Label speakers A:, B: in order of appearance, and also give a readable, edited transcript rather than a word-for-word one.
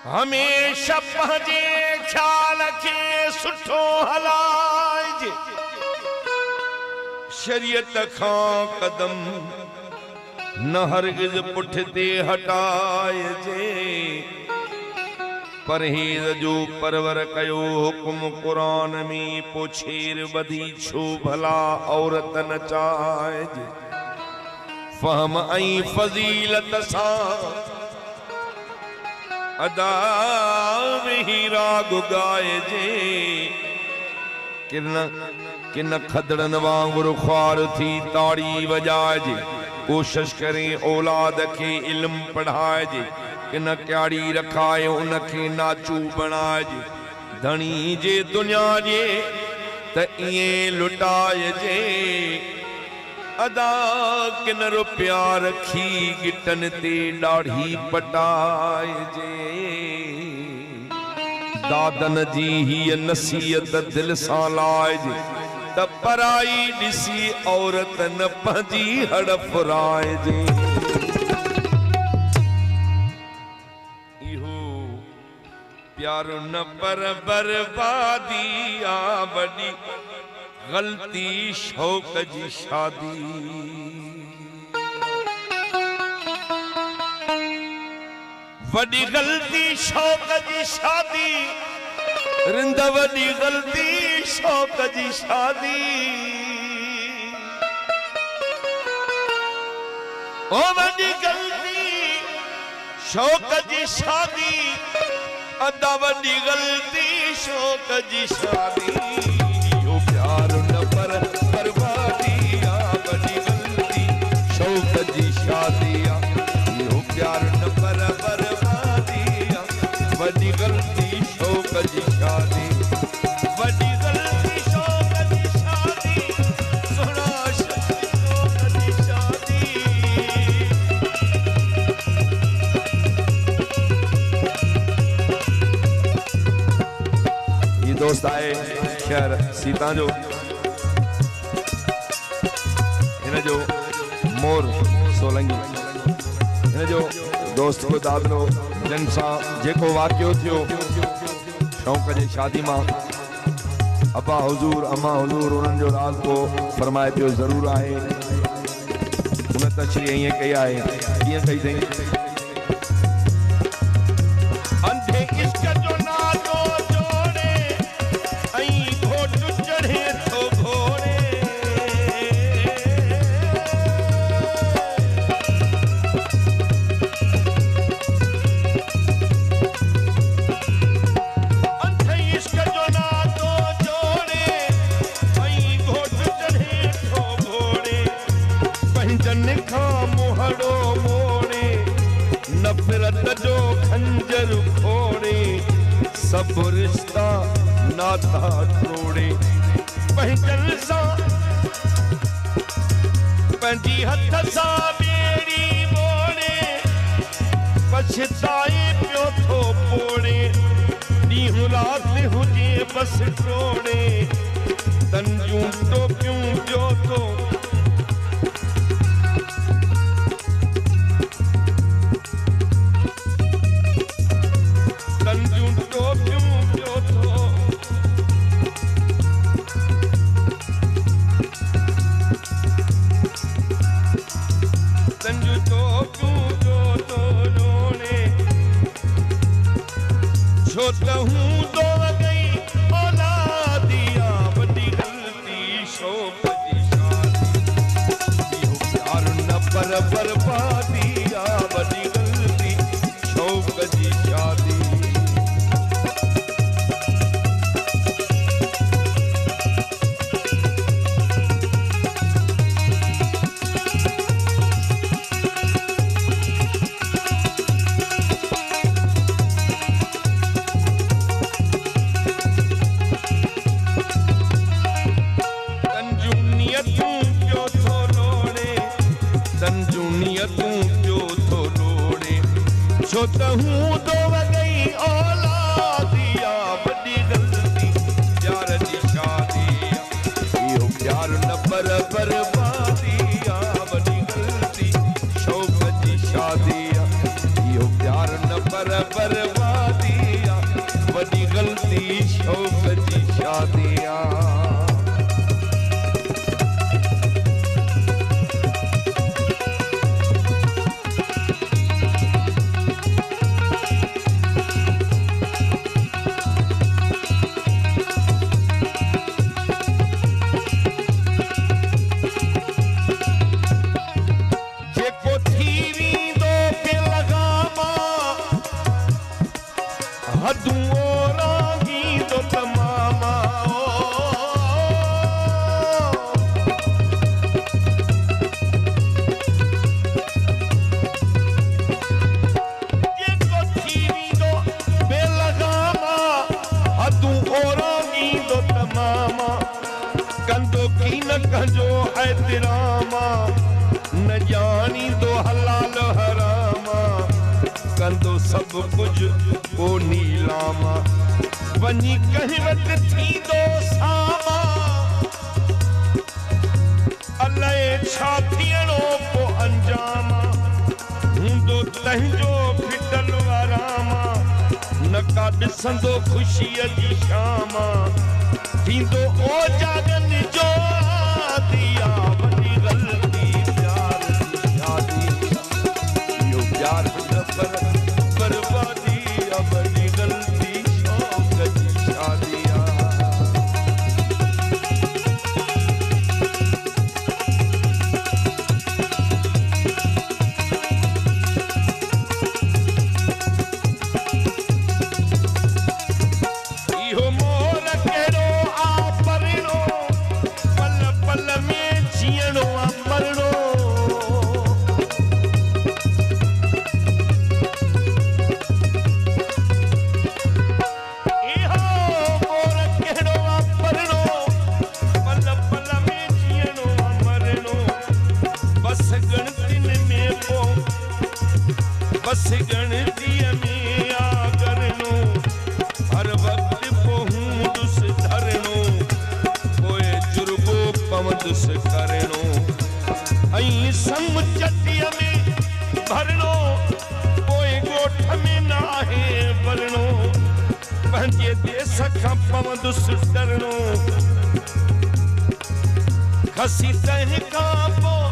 A: हमेशा पंहिंजे ख्याल खे सुठो हलाइजे, शरीयत खां कदम न हरगिज़ पुठिते हटाइजे। परहेज़ जो परवर कयो हुकुम कुरान में, पोछेर बधी छो भला औरत नचाइजे। फहम ऐं फज़ीलत सां अदा में ही राग गाइजे। किन खदड़न वांगुरु ख्वार थी ताड़ी वजाइजे। कोशिश करें औलाद के इल्म पढ़ाइजे, किन क्याड़ी रखाए उनखे नाचू बणाइजे। धणी जे दुनिया जे त इएं लुटाइजे। अदा किन रुपया रखी गिटन ते ॾाढ़ी पटाइजे। दादन जी हीअ नसीहत दिल सां लाइजे, त पराई ॾिसी औरत न पंहिंजी हड़ फुराइजे। इहो प्यारो न पर बर्बादी आ, वॾी गलती शौक जी शादी। वॾी गलती शौक जी शादी, रिंद वॾी गलती शौक जी शादी। ओ वॾी गलती शौक जी शादी, अदा वॾी गलती शौक जी शादी। प्यार न पर बर्बादी आ, वॾी गलती शौक जी शादी आ। इहो प्यार न पर बर्बादी आ, वॾी गलती शौक जी शादी। वॾी गलती शौक जी शादी, सुहिणा शौक जी शादी। ये दोस्त आए शहर सीता जो, इन जो मोर सोलंगी, इन जो दोस्त को दादलो जन सां जेको वाक़ियो थियो शौक़ जे शादी मां, अब्बा हुजूर अम्मा हुजूर उन्हनि जो राज़ को फरमाए पियो ज़रूर आहे। उन तशरीह ईअं कई आहे, कीअं कई अथई? अंधे इश्क जो नालो जोड़े ऐं घोट चढ़े थो घोड़े। अंधे इश्क जो नालो जोड़े ऐं घोट चढ़े थो घोड़े। पंहिंजनि खां मुहड़ो मोड़े, नफ़रत जो खंजर खोड़े। सब रिश्ता नाता तोड़े, पंहिंजनि सां पंहिंजी हथ सां ॿेड़ी मोड़े। पछताए पियो थो पोड़े, ॾींहुं राति हुजे बसि टोड़े। तन जूं टोपियूं पियो थो बर्बादी आ, वॾी गलती शौक़ जी शादी। छो त हूं तो वगई औलादिया, वॾी गलती प्यार जी शादी। इहो प्यार न पर बर्बादी आ, वॾी गलती शौक़ जी शादी। इहो प्यार न पर बर्बादी। बर्बादिया वॾी ग़लती शौक़ जी शादिया कंदो की न कंजो एतरामा न जानी दो हलाल हरामा कंदो सब कुछ को नीलामा वनी कहीं वट थी दो सामा अल्लाह छा थियणो को अंजामा हूंदो तंहिंजो फिटल आरामा न का ॾिसंदो ख़ुशीअ जी शामा थींदो ओ जागन जो दिया वॾी ग़लती प्यार जी शादी यो प्यार न पर बर्बादी वॾी ग़लती शौक़ जी शादी बस गणतीअ में आ करनो हर वक्त पहुंदुस धरनो पोए जुर्गो पवंदुस करनो ऐं समुचटीअ में भरनो पोए ॻोठ में न आहे भरनो पंहिंजे देस खां पवंदुस डरनो खसी तंहिं खां पोइ